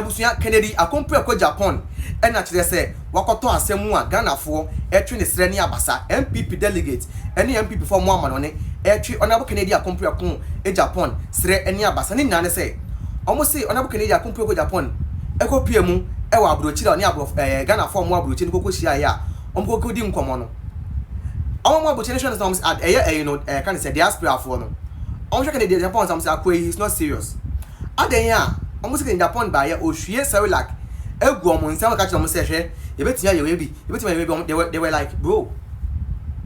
Ebusuya Kennedy akompre ko Japan e na kire se wakoto asemu a Ghana fo etwe ne sere ne abasa MPP delegate ene MPP for mo amano ne etwe Honorable Kennedy akompre ko e Japan sere ene abasa ne nyane se omo se Honorable Kennedy akompre ko Japan e ko pie mu e wa Abrokyirefuo ne abro Ghana fo mo Abrokyirefuo ne kokko hia ya omo ko di nkomo no omo Abrokyirefuo no say you know can say diaspora fo no omo hwe Kennedy Japan some say akwa he's not serious adan ya almost in Japan by o hwie Cerelac egu omo nsam ka chiro mo se hwe ye betia ye we they were like bro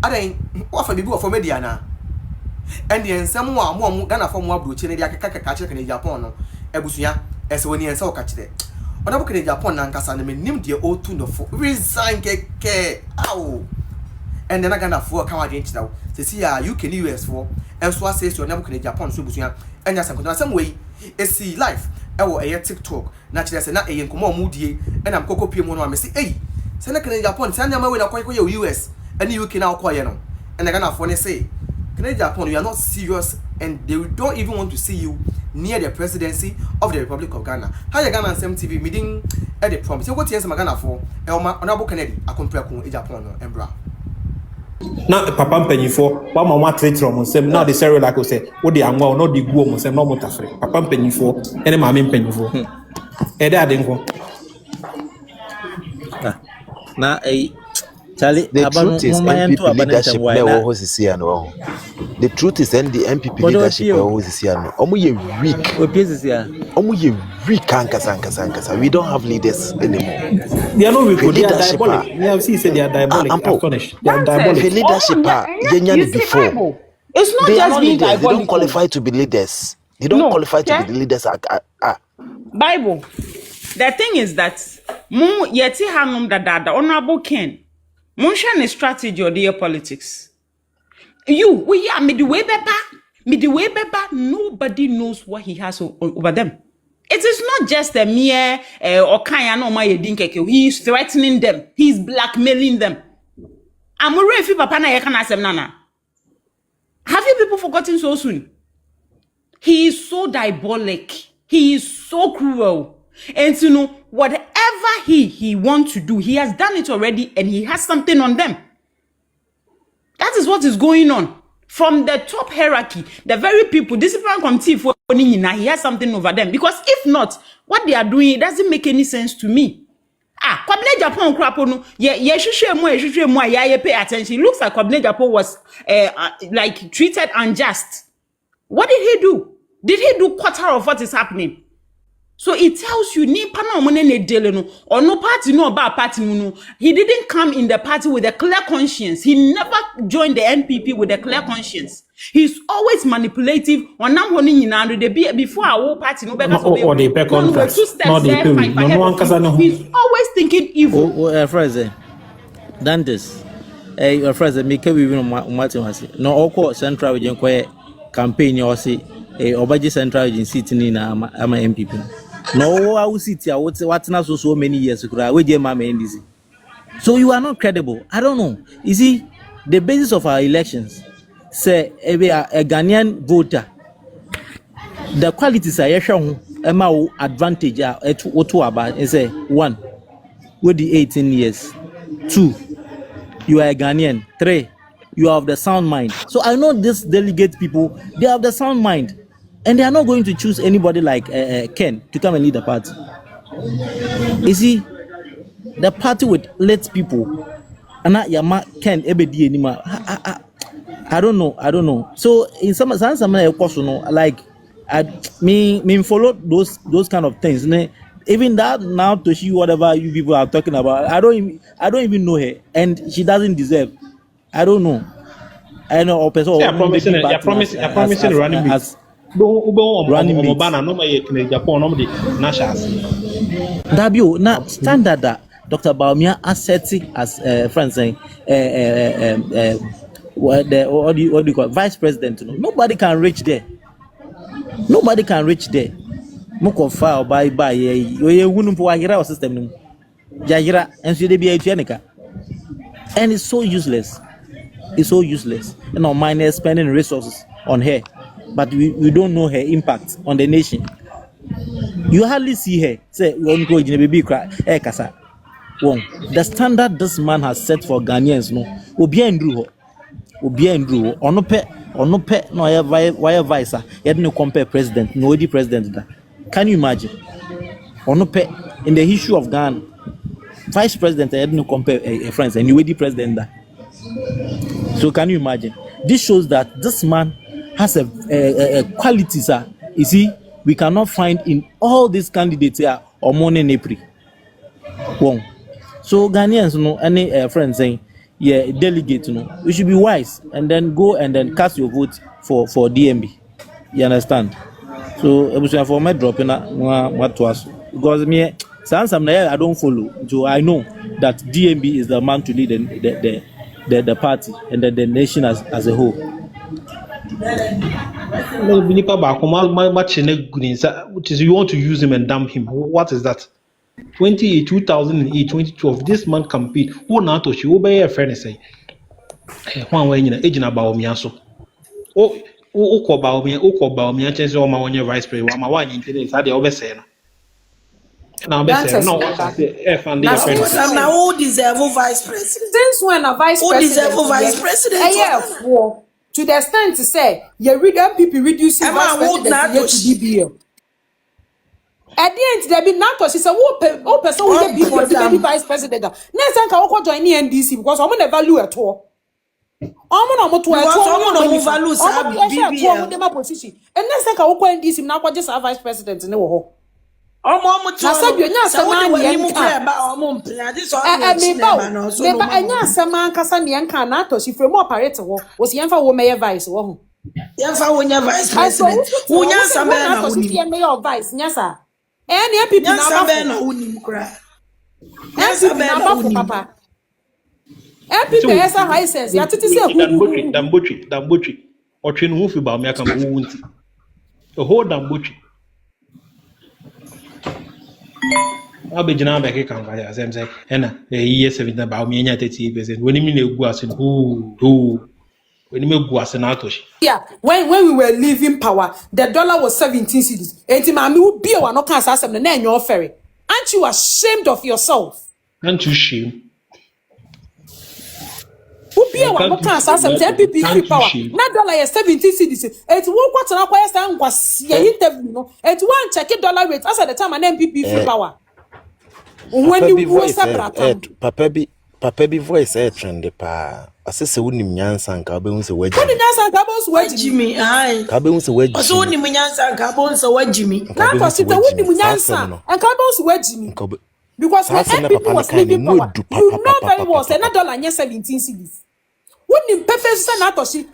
adan what for bibi for media na and the nsam wa mo Ghana for mo Abrokyirefuo ne dia kaka chiro kan Japan no ebusuya ese woni ensa o ka chire ona bo kan Japan na nkasa na menim de o tu no for resign keke aw and then Ghana for ka wa den chira se si ya UK ni US for enso ase so na bo kan Japan so ebusuya enya sankoto some way esi life ewo TikTok na kire se na nkomo omudie na mkoko pie mu no amesi se na kan Japan se anya ma we na koye US and UK na koye no and Ghana for ne say kan Japan you are not serious and they don't even want to see you near the presidency of the Republic of Ghana. How you Ghana and TV meeting at the promise. You go to Ghana for Honorable Kennedy akompre ko Japan no embra. Now papa mpanyifo wa mama tretre mo nsem now the Cerelac say wo de anwa no de guo mo nsem no mo tafre papa mpanyifo ene maame mpanyifo e de ade nko na Charlie, the truth is MPP leadership the truth is the MPP leadership weak ankasa. We don't have leaders anymore. They are not weak, they are diabolic. We have seen they are diabolic. Astonished. They are diabolic. The leadership before. It's not they just being diabolic. They don't qualify to be leaders. They don't qualify to be the leaders. Bible. The thing is that mu yeti hangum da Honorable Ken. Munshane strategy or their politics. We are midway beba. Nobody knows what he has over them. It is not just a mere or kaya no my dinkeke. He is threatening them. He is blackmailing them. Amure if papa na yeka na asem nana. Have you people forgotten so soon? He is so diabolic. He is so cruel. And you know, whatever he wants to do, he has done it already and he has something on them. That is what is going on. From the top hierarchy, the very people, discipline committee for he has something over them. Because if not, what they are doing, it doesn't make any sense to me. Kwabena Japan kraponu, pay attention. It looks like Kwabena Japan was like treated unjust. What did he do? Did he do quarter of what is happening? So it tells you ni pana omone ne dele no or no party no about party no. He didn't come in the party with a clear conscience. He never joined the NPP with a clear conscience. He's always manipulative. On nam honi nyina de be before our party no better or the back on he's always thinking evil. Friends, Dantes. Your friends make we even Martin no oko central region campaign or see Obaji central region sitting in ama MPP. No, I will sit here. What's not so many years ago? So you are not credible. I don't know. You see, the basis of our elections say a Ghanaian voter. The qualities are shown. Advantage about is a 1 with the 18 years. 2, you are a Ghanaian. 3, you have the sound mind. So I know these delegate people. They have the sound mind. And they are not going to choose anybody like Ken to come and lead the party. You see, the party would let people. And Ken Ebedi anymore. I don't know. So in some like me follow those kind of things. Even that now to see whatever you people are talking about, I don't even know her, and she doesn't deserve. I don't know. I know. I promise to running as. Dabio na standard that Dr. Baumia asserting as friends saying what do you call vice president? Nobody can reach there. Moko file by ye wouldn't for a system. Jagira and so they be a and it's so useless. You know, mine spending resources on her. But we don't know her impact on the nation. You hardly see her say one go in a baby cry. Kasa. One. The standard this man has set for Ghanaians, no, obi andru onope no why vice yet no compare president no the president that. Can you imagine? Onope in the history of Ghana, vice president yet no compare a friends and you the president that. So can you imagine? This shows that this man has a quality, sir. You see, we cannot find in all these candidates here or money in April. One. So Ghanaians, any friends saying, yeah, delegate, we should be wise and then go and then cast your vote for DMB. You understand? So it was for my dropping what was because me since I'm there, I don't follow. So I know that DMB is the man to lead the party and the nation as a whole. Which is you want to use him and damn him. What is that? 2008, 2012, this man compete. Who now to she obey a friend say, one way in agent about me also. Oh, about me, I change all my one year vice president, my one internet, I always say. Now, no, what I say, F and now who deserve vice president? Since when a vice Who president? deserve vice president? To the extent to say, you read MPP reducing vice president to DBL. At the end, there be NATO. She said, "Who person will be vice president?" Next time, I will join the NDC because I'm gonna value at all. I'm gonna value position. And next time, I will go NDC now. Just a vice president in the whole. I said, "You know, some man NATO. She from more parade was the info mayor vice. Vice president. Who knows some mayor vice? Yes, sir. Any people now papa. MPP has a high sense. You have to say Dambochi. Or train who about me, I can wound the whole Dambochi. I'll be Jana back can buy as I'm saying, and a year 7 about me, 30%. When you mean a guas and who. When you make guas and atosh. Yeah, when we were leaving power, the dollar was 17 cedis. And Timami would be one of cancer and then your ferry. Aren't you ashamed of yourself? Aren't you ashamed? Who be one of cancer and MPP power? Not dollar is 17 cedis. It's one quarter of a time was interview. It's one check dollar rate as at the time an MPP free power. When you voice Papa be voice trend pa. Asese wonim nyansa nka be hunse waji. Woni nyansa nka bo so waji mi ai. Ka be hunse waji. Oso wonim nyansa nka bo so waji mi. Na to sita wonim nyansa nka bo so waji mi. Because when MPP was leaving power, you know very well say na dollar nye 17 cedis. Wonim perfect say na to shi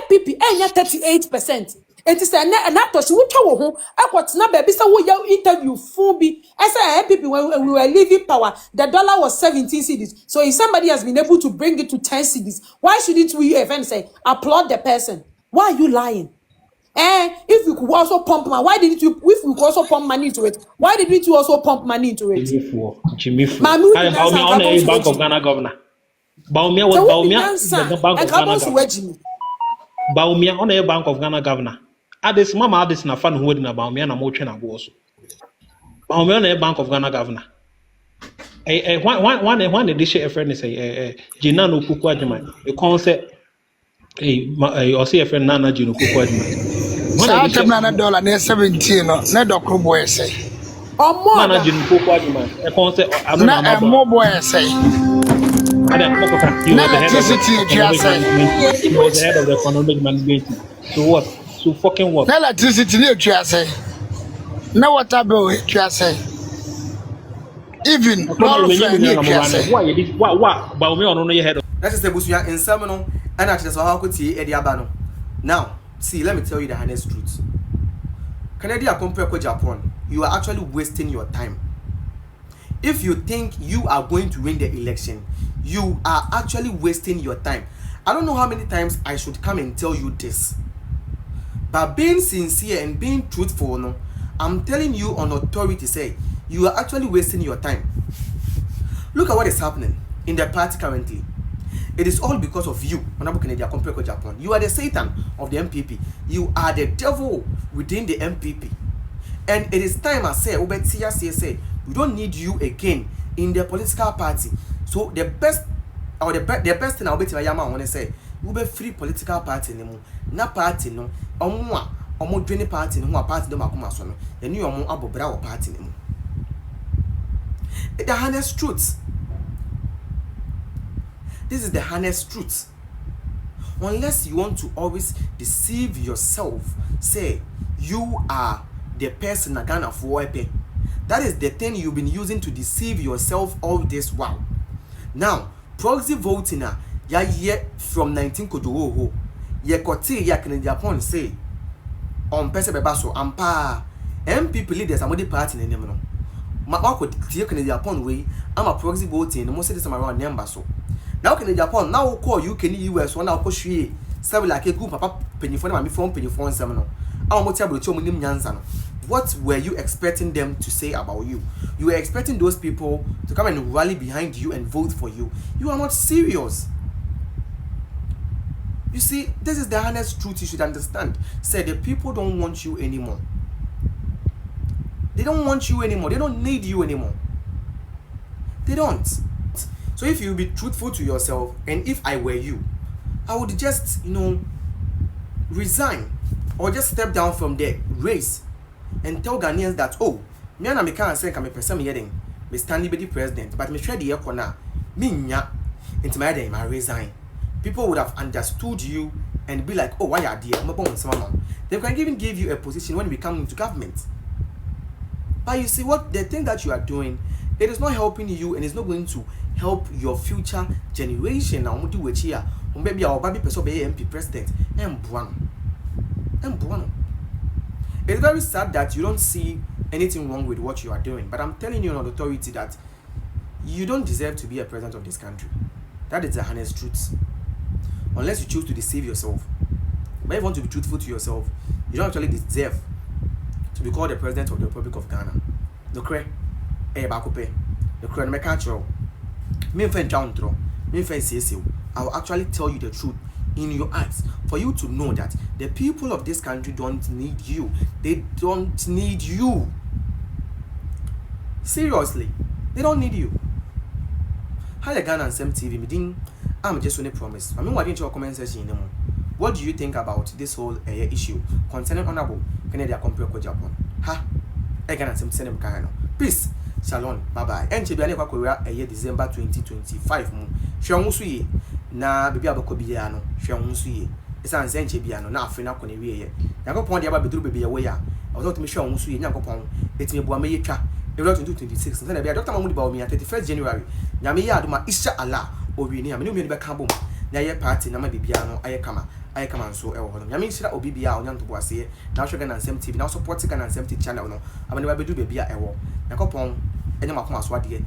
MPP enya 38%. It is na to shi wo twa wo ho akwot na ba bi say wo ya interview full bi. I say MPP when we were leaving power, the dollar was 17 cedis. So if somebody has been able to bring it to 10 cedis, why shouldn't we even say applaud the person? Why are you lying? If we could also pump money, why didn't you? If we could also pump money into it, why didn't you also pump money into it? Jimmy Fu. Baumia on a Bank of Ghana governor. Baumia was Baumia, the Bank of Ghana governor. Baumia on a Bank of Ghana governor. This mama this na fan who na Baumia na mo twena go so. Baumia on a Bank of Ghana governor. One the dish a friend say Jinano Kuku Ajima. A concept or say a friend Nana Jino Kuku Ajima. $1 near 17 no doctor boy say. Or more Nana Jino Kuku Ajima. A concept not more boy say. He was the head of the economic management. So what? So fucking what? Electricity you say. Now what about you say? Even why Baumia on your head? That is the busuya in seminal and actually so how could see Eddie Abano. Now, see, let me tell you the honest truth. Canada compare with Japan, you are actually wasting your time. If you think you are going to win the election, you are actually wasting your time. I don't know how many times I should come and tell you this. But being sincere and being truthful, no, I'm telling you on authority say, you are actually wasting your time. Look at what is happening in the party currently. It is all because of you, Honorable Canada compared with Japan. You are the Satan of the MPP. You are the devil within the MPP. And it is time I say obetia say we don't need you again in the political party. So the best thing I bet yama want to say we be free political party ni mu na party no omo dwene party no party do makoma so no eni omo abobra wo party ni mu. The honest truth. This is the honest truth. Unless you want to always deceive yourself, say you are the person na Ghana for epe. That is the thing you've been using to deceive yourself all this while. Now, proxy voting ya ye from 19 kodowo ye kote ya Agyapong say on pese beba so ampa MPP leaders amodi party na name no. Ma ko tie Agyapong we ama proxy voting no mo say this around number so. Now Agyapong now call UK ni US one now ko hwe Cerelac group papa penifo na mami phone penifo nsem no. Awo mo tie abrochi omo nim nyansa no. What were you expecting them to say about you? You were expecting those people to come and rally behind you and vote for you. You are not serious. You see, this is the honest truth you should understand. Say the people don't want you anymore. They don't want you anymore. They don't need you anymore. They don't. So if you be truthful to yourself, and if I were you, I would just, resign or just step down from the race and tell Ghanaians that, oh, me and I can't say I'm a person heading, me standing be the president, but me try the corner, me nya, into my day, I resign. People would have understood you and be like, oh, why are they? They can even give you a position when we come into government. But you see what the thing that you are doing, it is not helping you and it's not going to help your future generation. Now, do which here, maybe our baby person be MP president, and Buano. It's very sad that you don't see anything wrong with what you are doing, but I'm telling you on authority that you don't deserve to be a president of this country. That is the honest truth. Unless you choose to deceive yourself. But if you want to be truthful to yourself, you don't actually deserve to be called the president of the Republic of Ghana. The cre, bakope, the cre, me can't show. Me friend Chantro, me friend CSU. I will actually tell you the truth in your eyes for you to know that the people of this country don't need you. They don't need you. Seriously, they don't need you. Hi, Ghana and Sam TV meeting. I'm just on a promise. I mean, what didn't your comment section anymore? What do you think about this whole issue concerning Honorable Kennedy Abrokyirefuo Japan? Ha! Ghana and Sam TV. Peace. Shalom. Bye bye. And Chibiane Kwakoya December 2025. Shawunsuye na bibi abakobiya no. Shawunsuye. Esa nse Chibiano na afena kone wiye. Yakopon dia ba beduru bebe ye ya. I thought me shawunsuye nyakopon etime bua me yetwa. April 2026. Na bia Dr. Mahmoud Bawumia 31st January. Nyame ya aduma Isha Allah owi ni amene be ka bom. Na ye party na ma bibia no aye kama nso e wo ho. Nyame nshira obibia onyanto boase. Na hwe Ghana Nsem TV na support Ghana Nsem TV channel no. Amene ba beduru bebia e wo. Yakopon enya makoma so ade